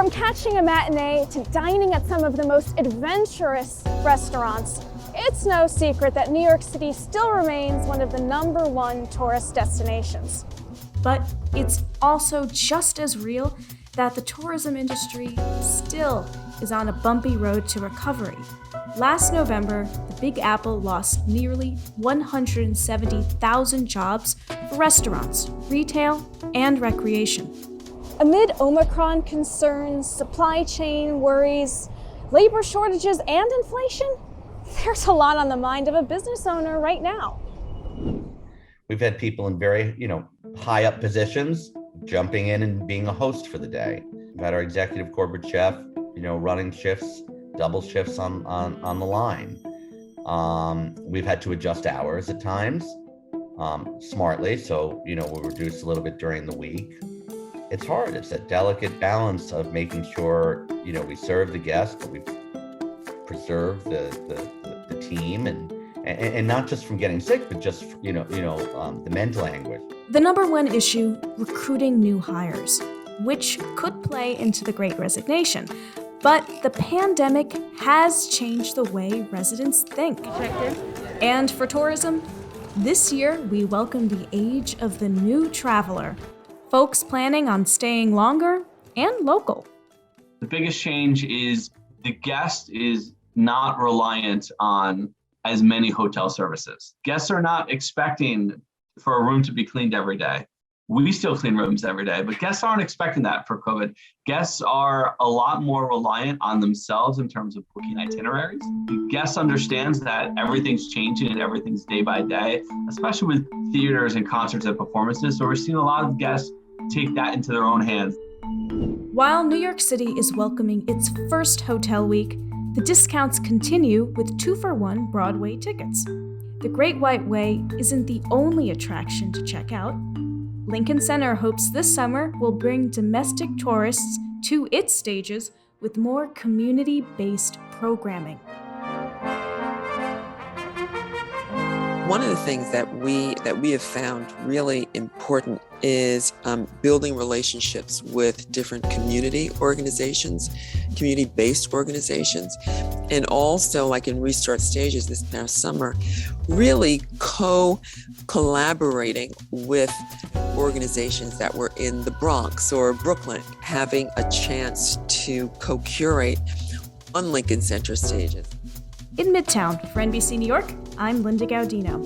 From catching a matinee to dining at some of the most adventurous restaurants, it's no secret that New York City still remains one of the #1 tourist destinations. But it's also just as real that the tourism industry still is on a bumpy road to recovery. Last November, the Big Apple lost nearly 170,000 jobs for restaurants, retail, and recreation. Amid Omicron concerns, supply chain worries, labor shortages, and inflation, there's a lot on the mind of a business owner right now. We've had people in very, high up positions jumping in and being a host for the day. We've had our executive corporate chef, running shifts, double shifts on the line. We've had to adjust hours at times smartly, so we'll reduce a little bit during the week. It's hard. It's that delicate balance of making sure we serve the guests, but we preserve the team and not just from getting sick, but just the mental anguish. The #1 issue: recruiting new hires, which could play into the Great Resignation. But the pandemic has changed the way residents think. And for tourism, this year we welcome the age of the new traveler, folks planning on staying longer and local. The biggest change is the guest is not reliant on as many hotel services. Guests are not expecting for a room to be cleaned every day. We still clean rooms every day, but guests aren't expecting that for COVID. Guests are a lot more reliant on themselves in terms of booking itineraries. The guest understands that everything's changing and everything's day by day, especially with theaters and concerts and performances. So we're seeing a lot of guests take that into their own hands. While New York City is welcoming its first hotel week, the discounts continue with 2-for-1 Broadway tickets. The Great White Way isn't the only attraction to check out. Lincoln Center hopes this summer will bring domestic tourists to its stages with more community-based programming. One of the things that we have found really important is building relationships with different community organizations, community-based organizations, and also, like in Restart Stages this past summer, really collaborating with organizations that were in the Bronx or Brooklyn, having a chance to co-curate on Lincoln Center stages. In Midtown, for NBC New York, I'm Linda Gaudino.